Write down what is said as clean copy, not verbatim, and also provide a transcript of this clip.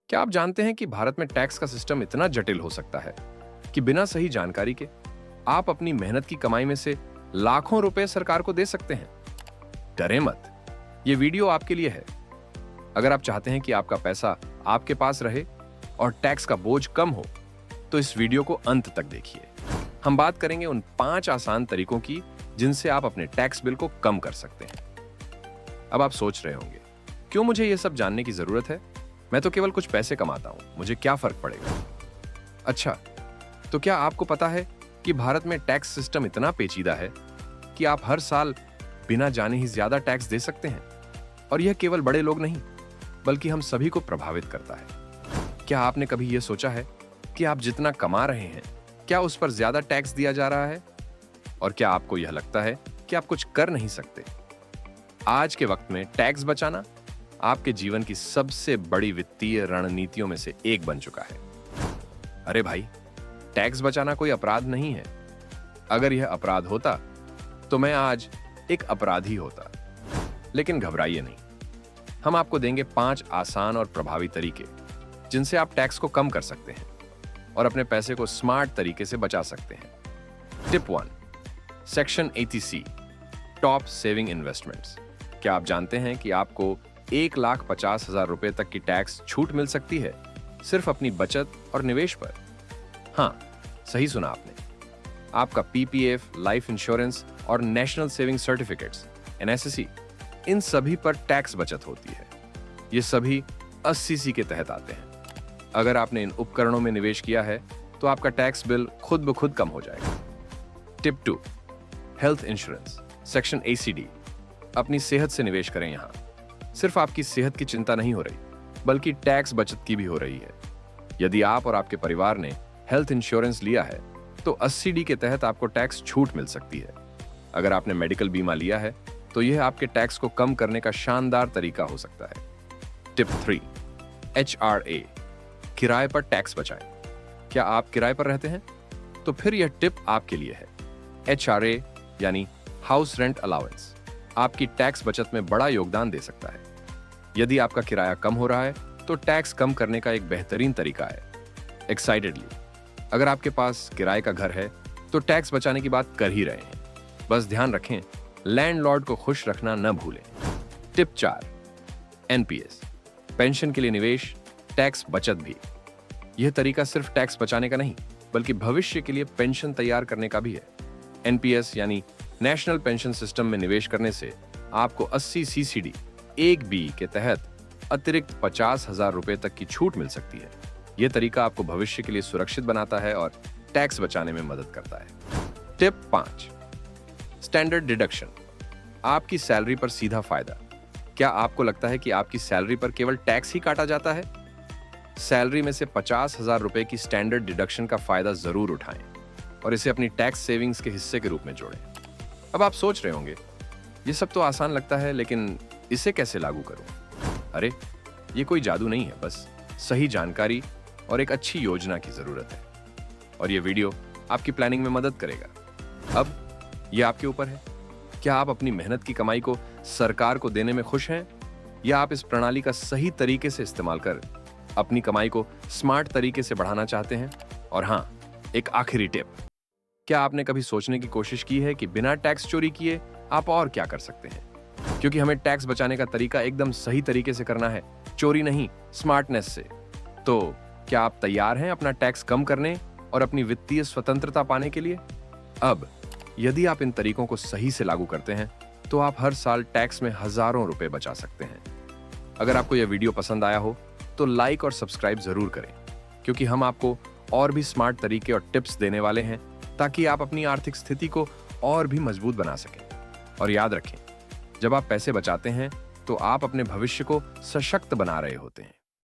क्या आप जानते हैं कि भारत में टैक्स का सिस्टम इतना जटिल हो सकता है कि बिना सही जानकारी के आप अपनी मेहनत की कमाई में से लाखों रुपए सरकार को दे सकते हैं? डरे मत, ये वीडियो आपके लिए है। अगर आप चाहते हैं कि आपका पैसा आपके पास रहे और टैक्स का बोझ कम हो, तो इस वीडियो को अंत तक देखिए। हम बात करेंगे उन 5 आसान तरीकों की जिनसे आप अपने टैक्स बिल को कम कर सकते हैं। अब आप सोच रहे होंगे, क्यों मुझे यह सब जानने की जरूरत है? मैं तो केवल कुछ पैसे कमाता हूं, मुझे क्या फर्क पड़ेगा? अच्छा, तो क्या आपको पता है कि भारत में टैक्स सिस्टम इतना पेचीदा है कि आप हर साल बिना जाने ही ज्यादा टैक्स दे सकते हैं? और यह केवल बड़े लोग नहीं, बल्कि हम सभी को प्रभावित करता है। क्या आपने कभी यह सोचा है कि आप जितना कमा रहे हैं, क्या उस पर ज्यादा टैक्स दिया जा रहा है? और क्या आपको यह लगता है कि आप कुछ कर नहीं सकते? आज के वक्त में टैक्स बचाना आपके जीवन की सबसे बड़ी वित्तीय रणनीतियों में से एक बन चुका है। अरे भाई, टैक्स बचाना कोई अपराध नहीं है। अगर यह अपराध होता तो मैं आज एक अपराधी होता। लेकिन घबराइए नहीं, हम आपको देंगे 5 आसान और प्रभावी तरीके जिनसे आप टैक्स को कम कर सकते हैं और अपने पैसे को स्मार्ट तरीके से बचा सकते हैं। Tip 1, section 80C, top saving investments. क्या आप जानते हैं कि आपको 1,50,000 रुपए तक की टैक्स छूट मिल सकती है सिर्फ अपनी बचत और निवेश पर? हाँ, सही सुना आपने। आपका पीपीएफ, लाइफ इंश्योरेंस और नेशनल सेविंग सर्टिफिकेट्स एनएससी, इन सभी पर टैक्स बचत होती है। ये सभी 80C के तहत आते हैं। अगर आपने इन उपकरणों में निवेश किया है तो आपका टैक्स बिल खुद ब खुद कम हो जाएगा। Tip 2, health insurance, section ACD। अपनी सेहत से निवेश करें। यहां सिर्फ आपकी सेहत की चिंता नहीं हो रही, बल्कि टैक्स बचत की भी हो रही है। यदि आप और आपके परिवार ने हेल्थ इंश्योरेंस लिया है तो 80D के तहत आपको टैक्स छूट मिल सकती है। अगर आपने मेडिकल बीमा लिया है तो यह आपके टैक्स को कम करने का शानदार तरीका हो सकता है। टिप 3, HRA, किराए पर टैक्स बचाएं। क्या आप किराए पर रहते हैं? तो फिर यह टिप आपके लिए है। HRA यानी हाउस रेंट अलाउंस आपकी टैक्स बचत में बड़ा योगदान दे सकता है। यदि आपका किराया कम हो रहा है तो टैक्स कम करने का एक बेहतरीन तरीका है एक्साइटेडली। अगर आपके पास किराए का घर है तो टैक्स बचाने की बात कर ही रहे हैं। बस ध्यान रखें, लैंडलॉर्ड को खुश रखना न भूलें। टिप 4, NPS, पेंशन के लिए निवेश, टैक्स बचत भी। यह तरीका सिर्फ टैक्स बचाने का नहीं, बल्कि भविष्य के लिए पेंशन तैयार करने का भी है। NPS यानी नेशनल पेंशन सिस्टम में निवेश करने से आपको 80 CCD 1B के तहत अतिरिक्त 50,000 रुपए तक की छूट मिल सकती है। यह तरीका आपको भविष्य के लिए सुरक्षित बनाता है और टैक्स बचाने में मदद करता है। टिप 5, स्टैंडर्ड डिडक्शन, आपकी सैलरी पर सीधा फायदा। क्या आपको लगता है कि आपकी सैलरी पर केवल टैक्स ही काटा जाता है? सैलरी में से 50,000 रुपए की स्टैंडर्ड डिडक्शन का फायदा जरूर उठाएं और इसे अपनी टैक्स सेविंग्स के हिस्से के रूप में जोड़ें। अब आप सोच रहे होंगे, ये सब तो आसान लगता है, लेकिन इसे कैसे लागू करूं? अरे, ये कोई जादू नहीं है, बस सही जानकारी और एक अच्छी योजना की जरूरत है। और ये वीडियो आपकी प्लानिंग में मदद करेगा। अब ये आपके ऊपर है। क्या आप अपनी मेहनत की कमाई को सरकार को देने में खुश हैं, या आप इस प्रणाली का सही तरीके से इस्तेमाल कर अपनी कमाई को स्मार्ट तरीके से बढ़ाना चाहते हैं? और हाँ, एक आखिरी टिप, क्या आपने कभी सोचने की कोशिश की है कि बिना टैक्स चोरी किए आप और क्या कर सकते हैं? क्योंकि हमें टैक्स बचाने का तरीका एकदम सही तरीके से करना है, चोरी नहीं, स्मार्टनेस से। तो क्या आप तैयार हैं अपना टैक्स कम करने और अपनी वित्तीय स्वतंत्रता पाने के लिए? अब यदि आप इन तरीकों को सही से लागू करते हैं तो आप हर साल टैक्स में हजारों रुपए बचा सकते हैं। अगर आपको यह वीडियो पसंद आया हो तो लाइक और सब्सक्राइब जरूर करें, क्योंकि हम आपको और भी स्मार्ट तरीके और टिप्स देने वाले हैं ताकि आप अपनी आर्थिक स्थिति को और भी मजबूत बना सकें। और याद रखें, जब आप पैसे बचाते हैं तो आप अपने भविष्य को सशक्त बना रहे होते हैं।